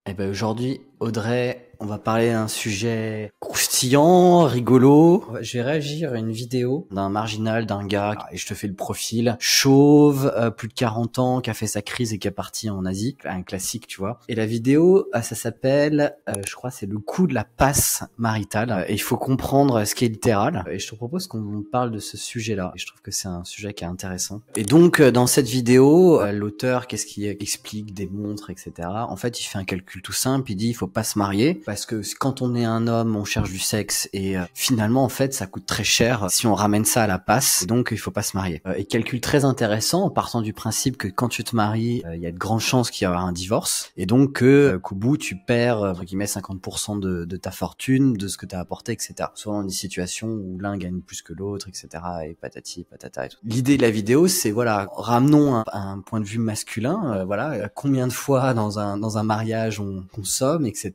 Eh ben aujourd'hui, Audrey, on va parler d'un sujet croustillant, rigolo. Je vais réagir à une vidéo d'un marginal, d'un gars, et je te fais le profil. Chauve, plus de 40 ans, qui a fait sa crise et qui est parti en Asie. Un classique, tu vois. Et la vidéo, ça s'appelle, je crois, c'est le coup de la passe maritale. Et il faut comprendre ce qui est littéral. Et je te propose qu'on parle de ce sujet-là. Et je trouve que c'est un sujet qui est intéressant. Et donc, dans cette vidéo, l'auteur, qu'est-ce qu'il explique, démontre, etc. En fait, il fait un calcul tout simple. Il dit, il faut pas se marier parce que quand on est un homme, on cherche du sexe et finalement, en fait, ça coûte très cher si on ramène ça à la passe. Donc, il faut pas se marier. Et calcul très intéressant en partant du principe que quand tu te maries, il y a de grandes chances qu'il y aura un divorce et donc qu'au bout, tu perds entre guillemets 50% de ta fortune, de ce que tu as apporté, etc. Soit dans des situations où l'un gagne plus que l'autre, etc. Et patati, patata et tout. L'idée de la vidéo, c'est voilà, ramenons un point de vue masculin. Voilà, combien de fois dans un mariage on consomme, etc.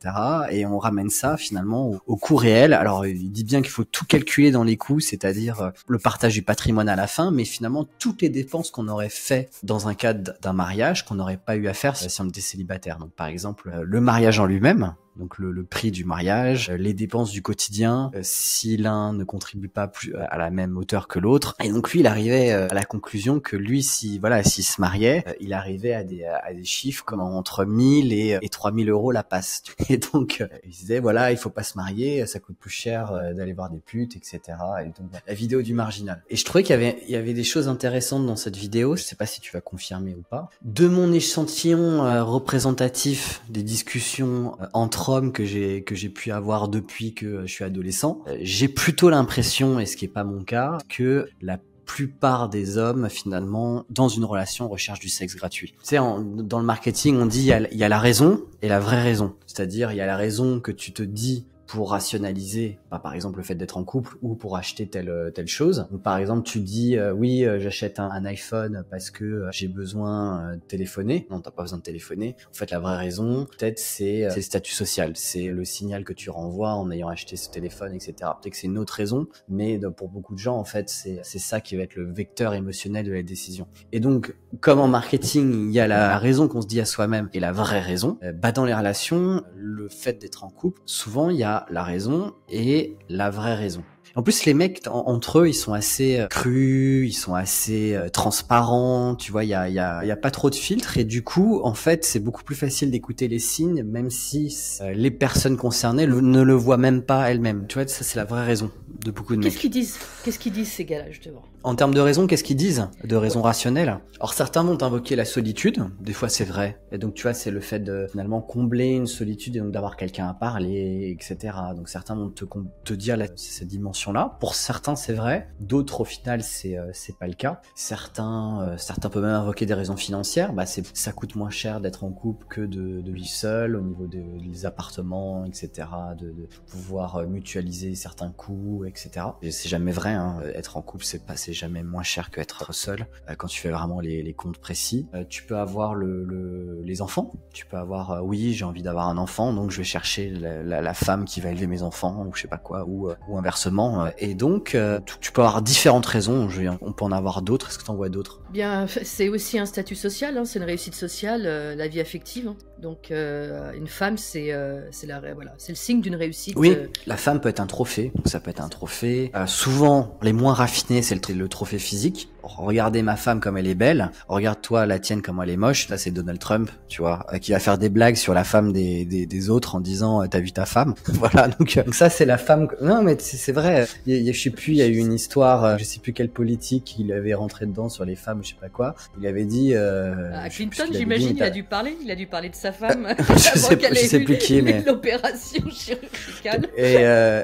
Et on ramène ça finalement au coût réel. Alors il dit bien qu'il faut tout calculer dans les coûts, c'est-à-dire le partage du patrimoine à la fin, mais finalement toutes les dépenses qu'on aurait fait dans un cadre d'un mariage qu'on n'aurait pas eu à faire si on était célibataire. Donc par exemple le mariage en lui-même. Donc le prix du mariage, les dépenses du quotidien, si l'un ne contribue pas plus à la même hauteur que l'autre. Et donc lui, il arrivait à la conclusion que lui, s'il se mariait, il arrivait à des chiffres comme entre 1000 et 3000 euros la passe. Et donc il disait voilà, il faut pas se marier, ça coûte plus cher d'aller voir des putes, etc. Et donc la vidéo du marginal. Et je trouvais qu'il y avait des choses intéressantes dans cette vidéo. Je sais pas si tu vas confirmer ou pas. De mon échantillon représentatif des discussions entre hommes que j'ai pu avoir depuis que je suis adolescent, j'ai plutôt l'impression, et ce qui est pas mon cas, que la plupart des hommes, finalement, dans une relation, recherchent du sexe gratuit. Tu sais, dans le marketing, on dit il y a la raison et la vraie raison. C'est-à-dire, il y a la raison que tu te dis pour rationaliser, par exemple le fait d'être en couple ou pour acheter telle chose. Donc, par exemple, tu dis oui, j'achète un iPhone parce que j'ai besoin de téléphoner. Non, t'as pas besoin de téléphoner. En fait, la vraie raison, peut-être c'est le statut social, c'est le signal que tu renvoies en ayant acheté ce téléphone, etc. Peut-être que c'est une autre raison, mais pour beaucoup de gens, en fait, c'est ça qui va être le vecteur émotionnel de la décision. Et donc, comme en marketing, il y a la raison qu'on se dit à soi-même et la vraie raison. Dans les relations, le fait d'être en couple, souvent il y a la raison et la vraie raison. En plus, les mecs, entre eux, ils sont assez crus, ils sont assez transparents, tu vois, il y a pas trop de filtres et du coup, en fait, c'est beaucoup plus facile d'écouter les signes, même si les personnes concernées ne le voient même pas elles-mêmes. Tu vois, ça, c'est la vraie raison de beaucoup de mecs. Qu'est-ce qu'ils disent ces gars-là, justement? En termes de raison, qu'est-ce qu'ils disent? De raison rationnelle. Alors certains vont invoquer la solitude, des fois c'est vrai. Et donc tu vois, c'est le fait de finalement combler une solitude et donc d'avoir quelqu'un à parler, etc. Donc certains vont te dire cette dimension-là. Pour certains c'est vrai, d'autres au final c'est pas le cas. Certains peuvent même invoquer des raisons financières. Ça coûte moins cher d'être en couple que de vivre seul au niveau des appartements, etc. De pouvoir mutualiser certains coûts, etc. Et c'est jamais vrai, hein. Être en couple c'est jamais moins cher que être seul quand tu fais vraiment les comptes précis. Tu peux avoir les enfants, tu peux avoir oui, j'ai envie d'avoir un enfant, donc je vais chercher la femme qui va élever mes enfants ou je sais pas quoi, ou inversement. Et donc tu peux avoir différentes raisons, on peut en avoir d'autres. Est-ce que tu en vois d'autres? Bien, c'est aussi un statut social, hein, c'est une réussite sociale, la vie affective, hein. Donc une femme, c'est le signe d'une réussite. Oui, la femme peut être un trophée, donc ça peut être un trophée. Souvent, les moins raffinés, c'est le trophée physique. Regardez ma femme comme elle est belle, regarde-toi la tienne comme elle est moche. Là, c'est Donald Trump, tu vois, qui va faire des blagues sur la femme des autres en disant t'as vu ta femme. Voilà, donc ça c'est la femme. Non, mais c'est vrai. Je sais plus, il y a eu une histoire, je sais plus quelle politique il avait rentré dedans sur les femmes, je sais pas quoi. Il avait dit. Clinton, j'imagine, il a dû parler de sa femme. Je sais plus qui, mais l'opération chirurgicale. Et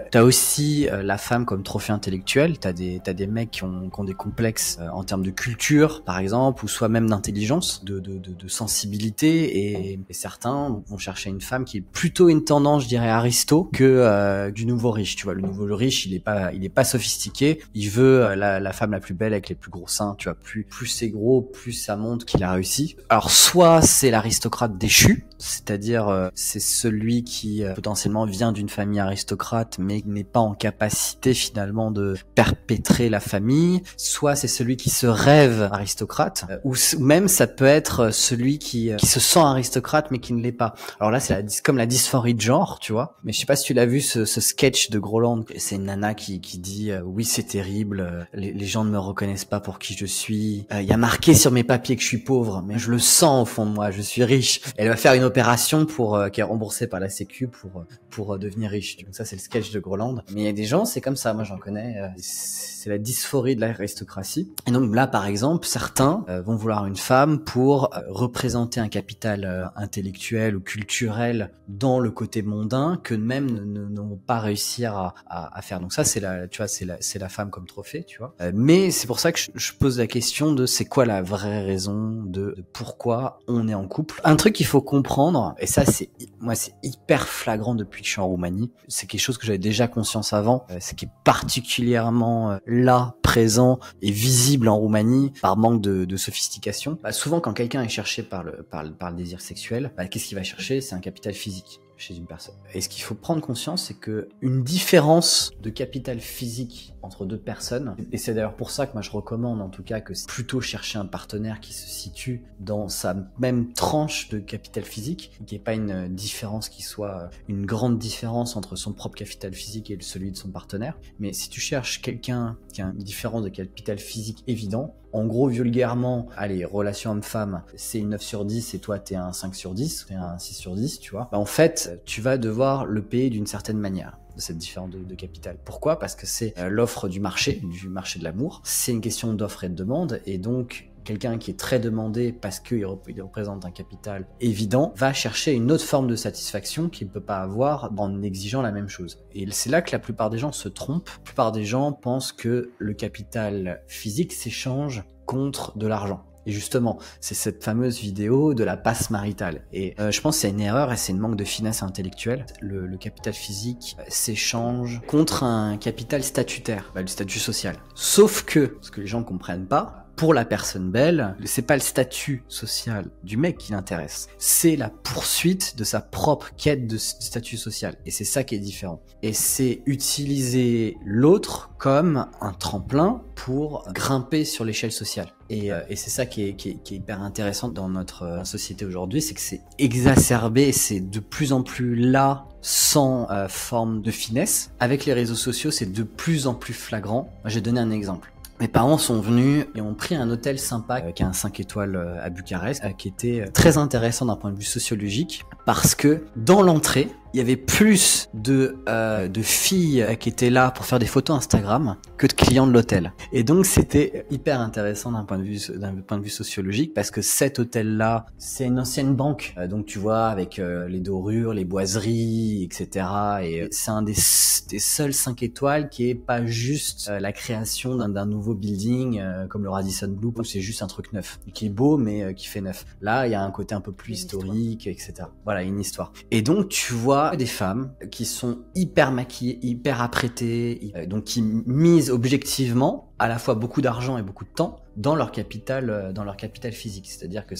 t'as aussi la femme comme trophée intellectuel. T'as des mecs qui ont des complexes en termes de culture, par exemple, ou soit même d'intelligence, de sensibilité, et certains vont chercher une femme qui est plutôt une tendance, je dirais, aristo que du nouveau riche. Tu vois, le nouveau riche, il est pas sophistiqué. Il veut la femme la plus belle avec les plus gros seins. Tu vois, plus c'est gros, plus ça montre qu'il a réussi. Alors soit c'est l'aristocrate déchu, c'est-à-dire c'est celui qui potentiellement vient d'une famille aristocrate mais n'est pas en capacité finalement de perpétrer la famille, soit c'est celui qui se rêve aristocrate, ou même ça peut être celui qui se sent aristocrate mais qui ne l'est pas. Alors là c'est comme la dysphorie de genre, tu vois, mais je sais pas si tu l'as vu ce sketch de Groland, c'est une nana qui dit oui c'est terrible, les gens ne me reconnaissent pas pour qui je suis, il y a marqué sur mes papiers que je suis pauvre mais je le sens au fond de moi, je suis riche. Elle va faire une opération qui est remboursée par la sécu pour devenir riche. Donc ça c'est le sketch de Groland. Mais il y a des gens, c'est comme ça, moi j'en connais, c'est la dysphorie de l'aristocratie. Et donc là par exemple, certains vont vouloir une femme pour représenter un capital intellectuel ou culturel dans le côté mondain que même ne vont pas réussir à faire. Donc ça c'est la femme comme trophée, tu vois. Mais c'est pour ça que je pose la question de c'est quoi la vraie raison de pourquoi on est en couple. Un truc qu'il faut comprendre, et ça c'est hyper flagrant depuis que je suis en Roumanie, c'est quelque chose que j'avais déjà conscience avant, c'est qui est particulièrement là, présent et visible en Roumanie par manque de sophistication. Souvent quand quelqu'un est cherché par le désir sexuel, qu'est-ce qu'il va chercher? C'est un capital physique chez une personne. Et ce qu'il faut prendre conscience, c'est que une différence de capital physique entre deux personnes, et c'est d'ailleurs pour ça que moi je recommande en tout cas que c'est plutôt chercher un partenaire qui se situe dans sa même tranche de capital physique, qu'il n'y ait pas une différence qui soit une grande différence entre son propre capital physique et celui de son partenaire. Mais si tu cherches quelqu'un qui a une différence de capital physique évident, en gros, vulgairement, allez, relation homme-femme, c'est une 9 sur 10 et toi, t'es un 5 sur 10, t'es un 6 sur 10, tu vois. En fait, tu vas devoir le payer d'une certaine manière, de cette différence de capital. Pourquoi? Parce que c'est l'offre du marché de l'amour. C'est une question d'offre et de demande, et donc, quelqu'un qui est très demandé parce qu'il représente un capital évident va chercher une autre forme de satisfaction qu'il ne peut pas avoir en exigeant la même chose. Et c'est là que la plupart des gens se trompent. La plupart des gens pensent que le capital physique s'échange contre de l'argent. Et justement, c'est cette fameuse vidéo de la passe maritale. Et je pense que c'est une erreur et c'est un manque de finesse intellectuelle. Le capital physique s'échange contre un capital statutaire, le statut social. Sauf que, ce que les gens ne comprennent pas, pour la personne belle, c'est pas le statut social du mec qui l'intéresse. C'est la poursuite de sa propre quête de statut social. Et c'est ça qui est différent. Et c'est utiliser l'autre comme un tremplin pour grimper sur l'échelle sociale. Et c'est ça qui est hyper intéressant dans notre société aujourd'hui, c'est que c'est exacerbé, c'est de plus en plus là, sans forme de finesse. Avec les réseaux sociaux, c'est de plus en plus flagrant. Moi, j'ai donné un exemple. Mes parents sont venus et ont pris un hôtel sympa qui a un 5 étoiles à Bucarest, qui était très intéressant d'un point de vue sociologique, parce que dans l'entrée, il y avait plus de filles qui étaient là pour faire des photos Instagram que de clients de l'hôtel. Et donc c'était hyper intéressant d'un point de vue sociologique, parce que cet hôtel-là, c'est une ancienne banque. Donc tu vois, avec les dorures, les boiseries, etc. Et c'est un des seuls 5 étoiles qui est pas juste la création d'un nouveau building comme le Radisson Blu, où c'est juste un truc neuf, qui est beau mais qui fait neuf. Là, il y a un côté un peu plus historique, etc. Voilà, une histoire. Et donc tu vois des femmes qui sont hyper maquillées, hyper apprêtées, donc qui misent objectivement à la fois beaucoup d'argent et beaucoup de temps dans leur capital physique. C'est-à-dire que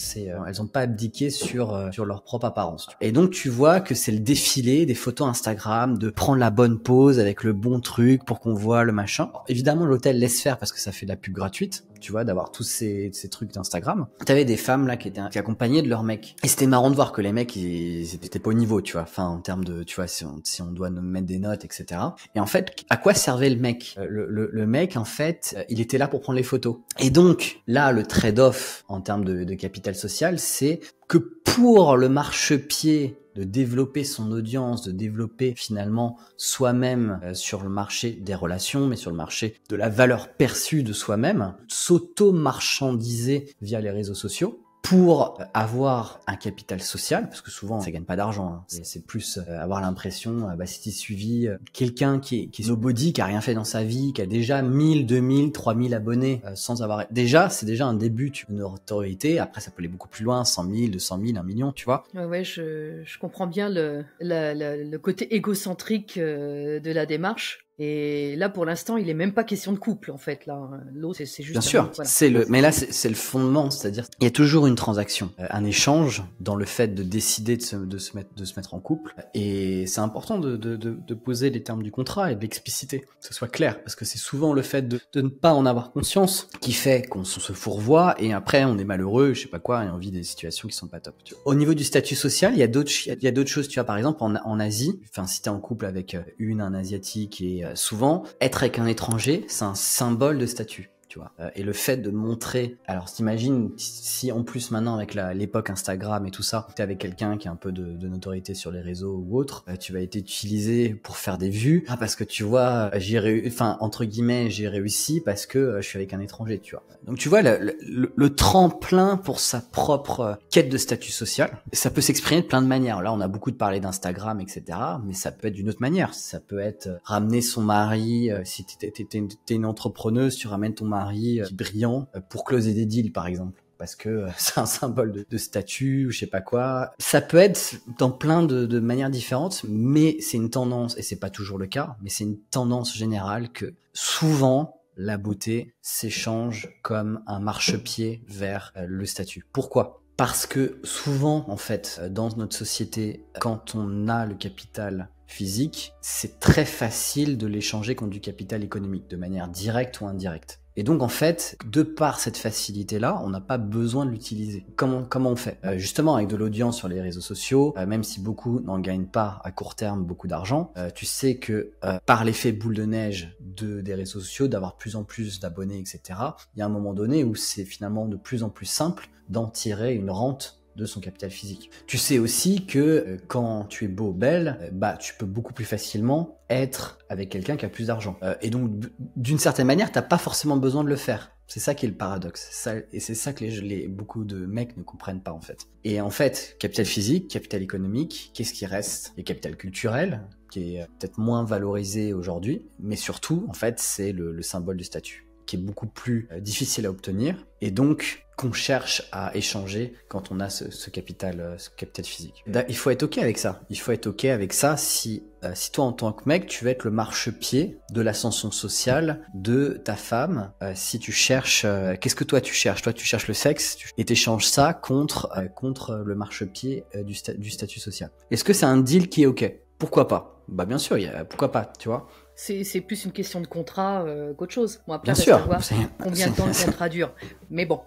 elles ont pas abdiqué sur leur propre apparence. Et donc tu vois que c'est le défilé des photos Instagram, de prendre la bonne pose avec le bon truc pour qu'on voit le machin. Alors, évidemment, l'hôtel laisse faire parce que ça fait de la pub gratuite, tu vois, d'avoir tous ces trucs d'Instagram. T'avais des femmes là qui accompagnées de leurs mecs. Et c'était marrant de voir que les mecs, ils étaient pas au niveau, tu vois. Enfin, en termes de, tu vois, si on doit nous mettre des notes, etc. Et en fait, à quoi servait le mec? Le mec, en fait, il était là pour prendre les photos. Et donc, là, le trade-off en termes de capital social, c'est que pour le marchepied de développer son audience, de développer finalement soi-même sur le marché des relations, mais sur le marché de la valeur perçue de soi-même, s'auto-marchandiser via les réseaux sociaux, pour avoir un capital social, parce que souvent ça gagne pas d'argent, hein. C'est plus avoir l'impression, si t'es suivi quelqu'un qui est nobody, qui a rien fait dans sa vie, qui a déjà 1000, 2000, 3000 abonnés sans avoir... c'est déjà un début de notoriété. Après ça peut aller beaucoup plus loin, 100 000, 200 000, 1 million, tu vois. Ouais, je comprends bien le côté égocentrique de la démarche. Et là, pour l'instant, il est même pas question de couple, en fait. Là, l'autre, c'est juste. Bien sûr, voilà. Mais là, c'est le fondement, c'est-à-dire il y a toujours une transaction, un échange dans le fait de décider de se mettre en couple. Et c'est important de poser les termes du contrat et de l'expliciter, que ce soit clair, parce que c'est souvent le fait de ne pas en avoir conscience qui fait qu'on se fourvoie et après on est malheureux, je sais pas quoi, et on vit des situations qui sont pas top. Tu vois. Au niveau du statut social, il y a d'autres choses. Tu vois, par exemple en Asie, enfin si t'es en couple avec un asiatique et souvent être avec un étranger, c'est un symbole de statut. Tu vois. Et le fait de montrer, alors t'imagines si en plus maintenant avec l'époque Instagram et tout ça, t'es avec quelqu'un qui a un peu de notoriété sur les réseaux ou autre, tu vas être utilisé pour faire des vues, parce que tu vois, entre guillemets, j'ai réussi parce que je suis avec un étranger, tu vois. Donc tu vois le tremplin pour sa propre quête de statut social, ça peut s'exprimer de plein de manières. Là, on a beaucoup parlé d'Instagram, etc., mais ça peut être d'une autre manière. Ça peut être ramener son mari, si t'es une entrepreneuse, tu ramènes ton mari brillant pour closer des deals par exemple parce que c'est un symbole de statut ou je sais pas quoi. Ça peut être dans plein de manières différentes, mais c'est une tendance, et c'est pas toujours le cas, mais c'est une tendance générale que souvent la beauté s'échange comme un marchepied vers le statut. Pourquoi ? Parce que souvent, en fait, dans notre société, quand on a le capital physique, c'est très facile de l'échanger contre du capital économique, de manière directe ou indirecte. Et donc, en fait, de par cette facilité-là, on n'a pas besoin de l'utiliser. Comment on fait ? Justement, avec de l'audience sur les réseaux sociaux, même si beaucoup n'en gagnent pas à court terme beaucoup d'argent, tu sais que par l'effet boule de neige des réseaux sociaux, d'avoir plus en plus d'abonnés, etc., il y a un moment donné où c'est finalement de plus en plus simple d'en tirer une rente de son capital physique. Tu sais aussi que quand tu es beau, belle, tu peux beaucoup plus facilement être avec quelqu'un qui a plus d'argent. Et donc, d'une certaine manière, t'as pas forcément besoin de le faire. C'est ça qui est le paradoxe. Et c'est ça que beaucoup de mecs ne comprennent pas, en fait. Et en fait, capital physique, capital économique, qu'est-ce qui reste ? Et capital culturel, qui est peut-être moins valorisé aujourd'hui, mais surtout, en fait, c'est le symbole du statut, qui est beaucoup plus difficile à obtenir, et donc qu'on cherche à échanger quand on a ce capital physique. Il faut être ok avec ça. Il faut être ok avec ça si toi en tant que mec, tu veux être le marchepied de l'ascension sociale de ta femme. Si tu cherches, qu'est-ce que toi tu cherches ? Toi tu cherches le sexe et t'échanges ça contre le marchepied du statut social. Est-ce que c'est un deal qui est ok ? Pourquoi pas ? Bien sûr, pourquoi pas, tu vois. C'est plus une question de contrat qu'autre chose. Bon, après, bien sûr, savoir combien de temps le contrat dure. Mais bon.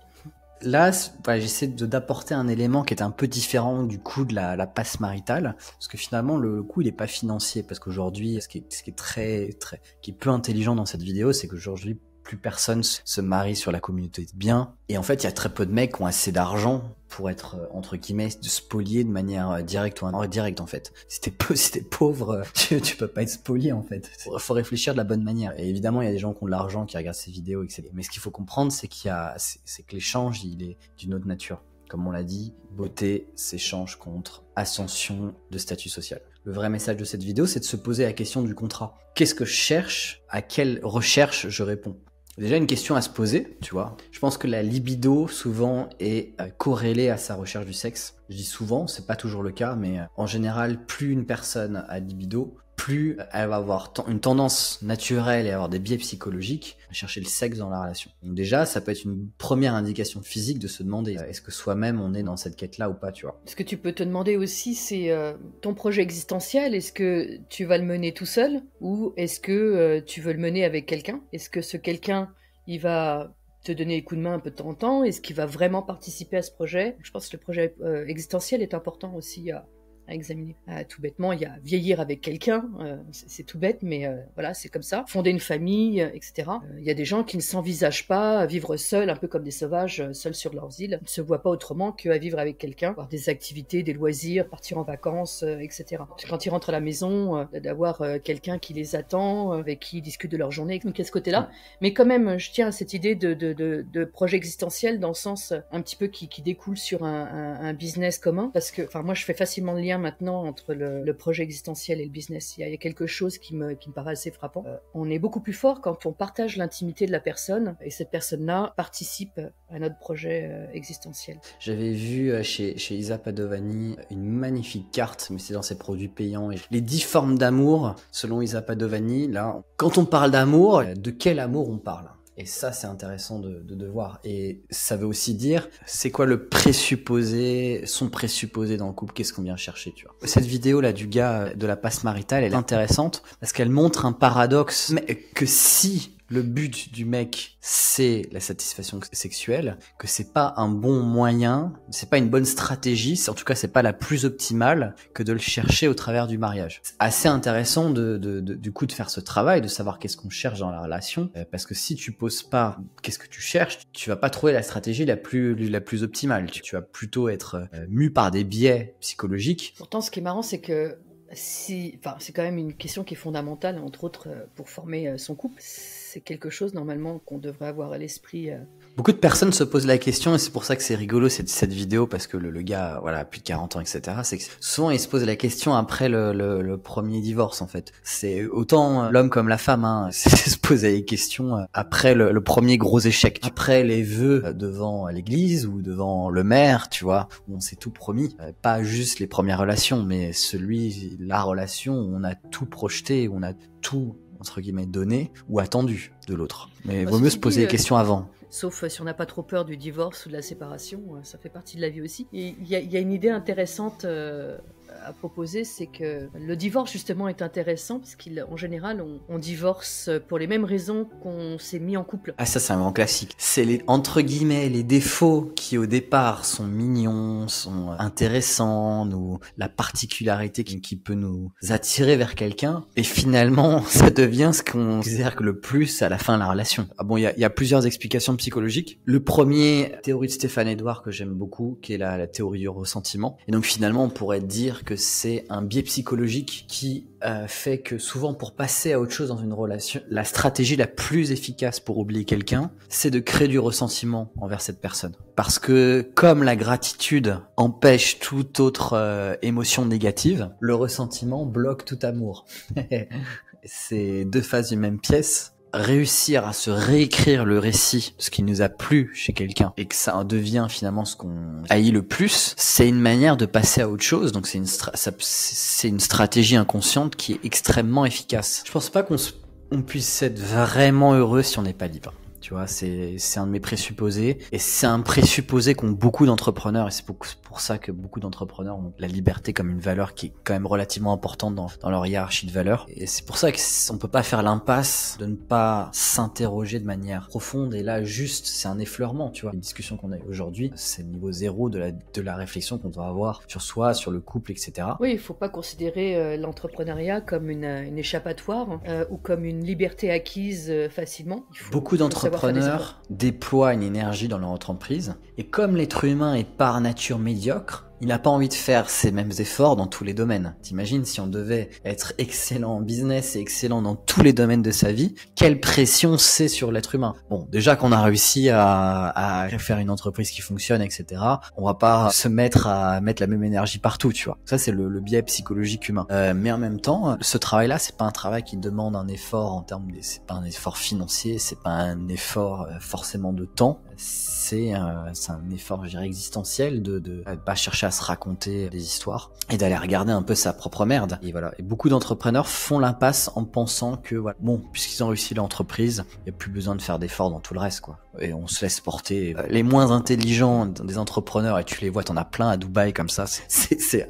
Là, j'essaie d'apporter un élément qui est un peu différent du coût de la passe maritale, parce que finalement le coût il est pas financier, parce qu'aujourd'hui, ce qui est peu intelligent dans cette vidéo, c'est qu'aujourd'hui plus personne se marie sur la communauté de biens, et en fait il y a très peu de mecs qui ont assez d'argent pour être entre guillemets spoliés de manière directe ou indirecte en fait. Si t'es pauvre, tu peux pas être spolié en fait. Faut réfléchir de la bonne manière. Et évidemment il y a des gens qui ont de l'argent qui regardent ces vidéos, etc. Mais ce qu'il faut comprendre c'est c'est que l'échange il est d'une autre nature. Comme on l'a dit, beauté s'échange contre ascension de statut social. Le vrai message de cette vidéo, c'est de se poser la question du contrat. Qu'est-ce que je cherche ? À quelle recherche je réponds ? Déjà une question à se poser, tu vois. Je pense que la libido souvent est corrélée à sa recherche du sexe. Je dis souvent, c'est pas toujours le cas, mais en général, plus une personne a libido, plus elle va avoir une tendance naturelle et avoir des biais psychologiques à chercher le sexe dans la relation. Donc déjà, ça peut être une première indication physique de se demander est-ce que soi-même on est dans cette quête-là ou pas, tu vois. Ce que tu peux te demander aussi, c'est ton projet existentiel, est-ce que tu vas le mener tout seul ou est-ce que tu veux le mener avec quelqu'un ? Est-ce que ce quelqu'un, il va te donner les coups de main un peu de temps en temps ? Est-ce qu'il va vraiment participer à ce projet ? Je pense que le projet existentiel est important aussi à examiner. Tout bêtement, il y a vieillir avec quelqu'un, c'est tout bête, mais voilà, c'est comme ça. Fonder une famille, etc. Il y a des gens qui ne s'envisagent pas à vivre seuls, un peu comme des sauvages, seuls sur leurs îles. Ils ne se voient pas autrement qu'à vivre avec quelqu'un, avoir des activités, des loisirs, partir en vacances, etc. Quand ils rentrent à la maison, d'avoir quelqu'un qui les attend, avec qui ils discutent de leur journée, donc à ce côté-là. Mais quand même, je tiens à cette idée de projet existentiel dans le sens un petit peu qui découle sur un business commun, parce que, moi, je fais facilement le lien lien maintenant entre le projet existentiel et le business. Il y a quelque chose qui me paraît assez frappant. On est beaucoup plus fort quand on partage l'intimité de la personne et cette personne-là participe à notre projet existentiel. J'avais vu chez Isa Padovani une magnifique carte, mais c'est dans ses produits payants. Les 10 formes d'amour, selon Isa Padovani. Là, quand on parle d'amour, de quel amour on parle ? Et ça, c'est intéressant de voir. Et ça veut aussi dire, c'est quoi le présupposé, son présupposé dans le couple, qu'est-ce qu'on vient chercher, tu vois. Cette vidéo-là du gars de la passe maritale, elle est intéressante parce qu'elle montre un paradoxe, mais que si le but du mec, c'est la satisfaction sexuelle, que c'est pas un bon moyen, c'est pas une bonne stratégie, en tout cas c'est pas la plus optimale que de le chercher au travers du mariage. C'est assez intéressant du coup de faire ce travail, de savoir qu'est-ce qu'on cherche dans la relation, parce que si tu poses pas qu'est-ce que tu cherches, tu vas pas trouver la stratégie la plus optimale. Tu vas plutôt être mu par des biais psychologiques. Pourtant, ce qui est marrant, c'est que c'est quand même une question qui est fondamentale, entre autres, pour former son couple. C'est quelque chose, normalement, qu'on devrait avoir à l'esprit. Beaucoup de personnes se posent la question, et c'est pour ça que c'est rigolo cette vidéo, parce que le gars, voilà, plus de 40 ans, etc. C'est que souvent, il se pose la question après le premier divorce, en fait. C'est autant l'homme comme la femme, hein, c'est se poser les questions après le premier gros échec. Après les vœux devant l'église ou devant le maire, tu vois, où on s'est tout promis. Pas juste les premières relations, mais la relation où on a tout projeté, où on a tout, entre guillemets, donné ou attendu de l'autre. Mais vaut mieux se poser les questions avant. Sauf si on n'a pas trop peur du divorce ou de la séparation, ça fait partie de la vie aussi. Et il y a une idée intéressante à proposer, c'est que le divorce justement est intéressant parce qu'en général on divorce pour les mêmes raisons qu'on s'est mis en couple. Ah, ça c'est un grand classique. C'est entre guillemets les défauts qui au départ sont mignons, sont intéressants, la particularité qui peut nous attirer vers quelqu'un, et finalement ça devient ce qu'on exergue le plus à la fin de la relation. Ah bon, il y a plusieurs explications psychologiques. Le premier, théorie de Stéphane Edouard que j'aime beaucoup, qui est la théorie du ressentiment. Et donc finalement on pourrait dire que c'est un biais psychologique qui fait que souvent pour passer à autre chose dans une relation, la stratégie la plus efficace pour oublier quelqu'un, c'est de créer du ressentiment envers cette personne. Parce que comme la gratitude empêche toute autre émotion négative, le ressentiment bloque tout amour. C'est deux faces d'une même pièce. Réussir à se réécrire le récit de ce qui nous a plu chez quelqu'un et que ça devient finalement ce qu'on haït le plus, c'est une manière de passer à autre chose. Donc c'est une stratégie inconsciente qui est extrêmement efficace. Je pense pas qu'on puisse être vraiment heureux si on n'est pas libre. Tu vois, c'est un de mes présupposés, et c'est un présupposé qu'ont beaucoup d'entrepreneurs, et c'est pour ça que beaucoup d'entrepreneurs ont la liberté comme une valeur qui est quand même relativement importante dans leur hiérarchie de valeurs. Et c'est pour ça qu'on peut pas faire l'impasse de ne pas s'interroger de manière profonde, et là juste c'est un effleurement, tu vois. Les discussions qu'on a aujourd'hui, c'est le niveau zéro de la réflexion qu'on doit avoir sur soi, sur le couple, etc. Oui, il faut pas considérer l'entrepreneuriat comme une échappatoire ou comme une liberté acquise facilement. Beaucoup d'entrepreneurs déploient une énergie dans leur entreprise, et comme l'être humain est par nature médiocre, il n'a pas envie de faire ces mêmes efforts dans tous les domaines. T'imagines si on devait être excellent en business et excellent dans tous les domaines de sa vie, quelle pression c'est sur l'être humain. Bon, déjà qu'on a réussi à faire une entreprise qui fonctionne, etc., on va pas se mettre à mettre la même énergie partout, tu vois. Ça, c'est le biais psychologique humain. Mais en même temps, ce travail-là, c'est pas un travail qui demande un effort en termes c'est pas un effort financier, c'est pas un effort forcément de temps. C'est un effort, je dirais, existentiel de pas chercher à se raconter des histoires et d'aller regarder un peu sa propre merde. Et voilà. Et beaucoup d'entrepreneurs font l'impasse en pensant que voilà, bon, puisqu'ils ont réussi l'entreprise, il y a plus besoin de faire d'efforts dans tout le reste, quoi. Et on se laisse porter. Les moins intelligents des entrepreneurs, et tu les vois, t'en as plein à Dubaï comme ça. C'est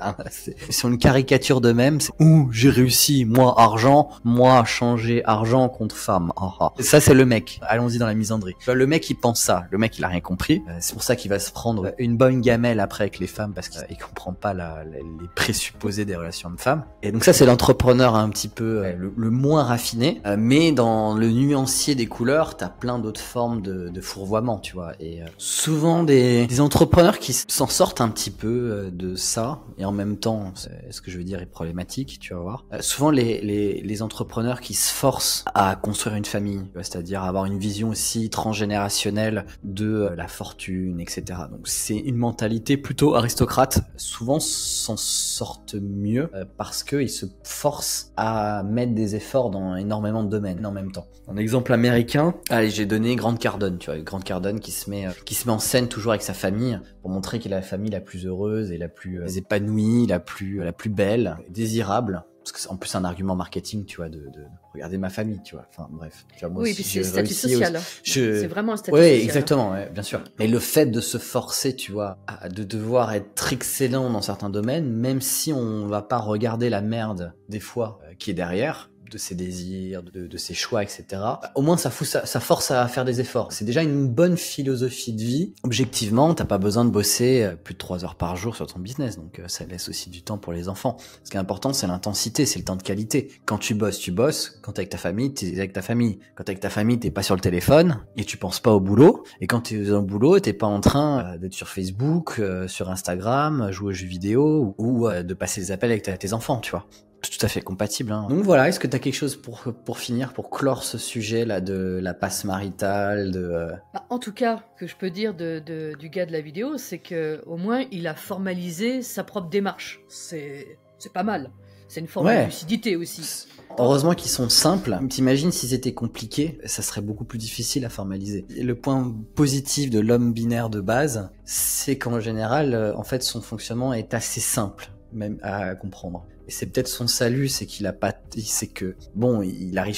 sur une caricature d'eux-mêmes. C'est j'ai réussi, moi argent, moi changer argent contre femme. Et ça c'est le mec. Allons-y dans la misandrie. Le mec il pense ça. Le mec il a rien compris. C'est pour ça qu'il va se prendre une bonne gamelle après avec les femmes parce qu'il comprend pas les présupposés des relations hommes-femmes. Et donc ça c'est l'entrepreneur un petit peu le moins raffiné. Mais dans le nuancier des couleurs, t'as plein d'autres formes de fourvoiement, tu vois. Et souvent des entrepreneurs qui s'en sortent un petit peu de ça, et en même temps, ce que je veux dire est problématique, tu vas voir. Souvent les entrepreneurs qui se forcent à construire une famille, c'est-à-dire avoir une vision aussi transgénérationnelle de la fortune, etc. Donc c'est une mentalité plutôt aristocrate. Souvent s'en sortent mieux parce qu'ils se forcent à mettre des efforts dans énormément de domaines en même temps. Un exemple américain, allez, j'ai donné Grant Cardone, tu vois, Grant Cardone qui se met en scène toujours avec sa famille pour montrer qu'il a la famille la plus heureuse et la plus épanouie, la plus belle, désirable. Parce que en plus c'est un argument marketing, tu vois, de regarder ma famille, tu vois. Enfin bref. Tu vois, moi Oui, aussi, puis c'est le statut social. C'est vraiment un statut ouais, social. exactement, ouais, bien sûr. Mais le fait de se forcer, tu vois, de devoir être excellent dans certains domaines, même si on va pas regarder la merde des fois qui est derrière, de ses désirs, de ses choix, etc. Au moins, ça force à faire des efforts. C'est déjà une bonne philosophie de vie. Objectivement, t'as pas besoin de bosser plus de 3 heures par jour sur ton business, donc ça laisse aussi du temps pour les enfants. Ce qui est important, c'est l'intensité, c'est le temps de qualité. Quand tu bosses, tu bosses. Quand t'es avec ta famille, t'es avec ta famille. Quand t'es avec ta famille, t'es pas sur le téléphone et tu penses pas au boulot. Et quand t'es au boulot, t'es pas en train d'être sur Facebook, sur Instagram, jouer aux jeux vidéo ou de passer des appels avec tes enfants, tu vois. C'est tout à fait compatible, hein. Donc voilà, est-ce que t'as quelque chose pour finir, pour clore ce sujet là de la passe maritale, En tout cas, que je peux dire du gars de la vidéo, c'est que au moins il a formalisé sa propre démarche. C'est pas mal. C'est une forme de lucidité aussi. Heureusement qu'ils sont simples. T'imagines si c'était compliqué, ça serait beaucoup plus difficile à formaliser. Et le point positif de l'homme binaire de base, c'est qu'en général, en fait, son fonctionnement est assez simple, même à comprendre. Et c'est peut-être son salut, c'est qu'il arrive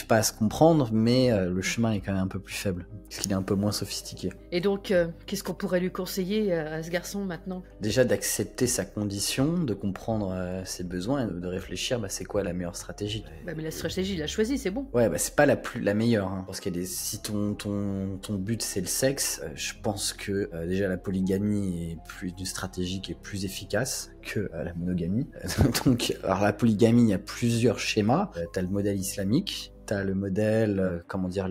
pas à se comprendre, mais le chemin est quand même un peu plus faible, parce qu'il est un peu moins sophistiqué. Et donc, qu'est-ce qu'on pourrait lui conseiller à ce garçon maintenant ? Déjà d'accepter sa condition, de comprendre ses besoins, et de réfléchir, c'est quoi la meilleure stratégie. Mais la stratégie, il a choisi, c'est bon. Ouais, c'est pas la meilleure, hein, parce qu'il y a si ton but c'est le sexe, je pense que déjà la polygamie est une stratégie qui est plus efficace que la monogamie. Donc, alors la polygamie, il y a plusieurs schémas. T'as le modèle islamique, t'as le modèle,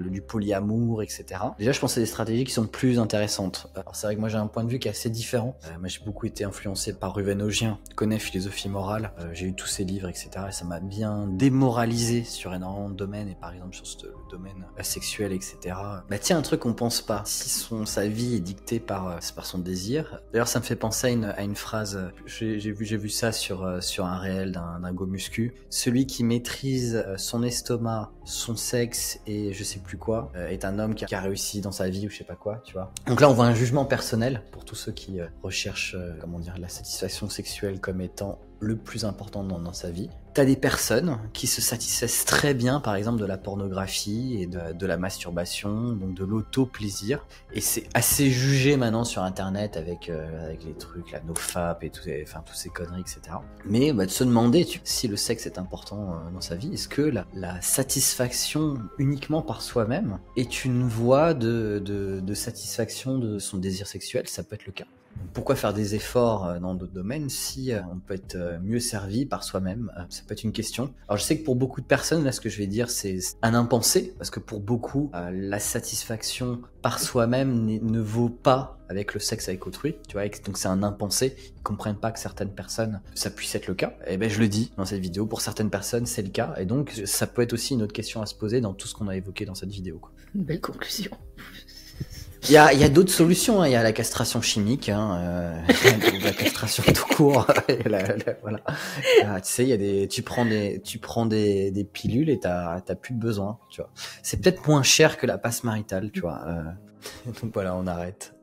du polyamour, etc. Déjà, je pense que c'est des stratégies qui sont plus intéressantes. Alors c'est vrai que moi j'ai un point de vue qui est assez différent. Moi j'ai beaucoup été influencé par Ruven Augien, qui connaît Philosophie morale. J'ai eu tous ses livres, etc. Et ça m'a bien démoralisé sur énormément de domaines, et par exemple sur ce domaine sexuel, etc. Tiens, un truc qu'on pense pas. Si sa vie est dictée par son désir. D'ailleurs, ça me fait penser à une phrase. J'ai vu ça sur un réel d'un go muscu. Celui qui maîtrise son estomac, son sexe et je sais plus quoi, est un homme qui a réussi dans sa vie ou je sais pas quoi, tu vois. Donc là, on voit un jugement personnel pour tous ceux qui recherchent, la satisfaction sexuelle comme étant le plus important dans sa vie. T'as des personnes qui se satisfaisent très bien, par exemple, de la pornographie et de la masturbation, donc de l'auto-plaisir. Et c'est assez jugé maintenant sur Internet avec les trucs, la nofap et toutes ces conneries, etc. Mais de se demander si le sexe est important dans sa vie, est-ce que la satisfaction uniquement par soi-même est une voie de satisfaction de son désir sexuel? Ça peut être le cas. Pourquoi faire des efforts dans d'autres domaines si on peut être mieux servi par soi-même? Ça peut être une question. Alors je sais que pour beaucoup de personnes, là ce que je vais dire c'est un impensé, parce que pour beaucoup, la satisfaction par soi-même ne vaut pas avec le sexe avec autrui, tu vois, donc c'est un impensé. Ils comprennent pas que certaines personnes, ça puisse être le cas. Et je le dis dans cette vidéo, pour certaines personnes c'est le cas, et donc ça peut être aussi une autre question à se poser dans tout ce qu'on a évoqué dans cette vidéo, quoi. Une belle conclusion. Il y a d'autres solutions, hein. Il y a la castration chimique, la castration tout court. Voilà. Tu sais, tu prends des pilules et t'as plus de besoin, tu vois. C'est peut-être moins cher que la passe maritale, tu vois. Donc voilà, on arrête.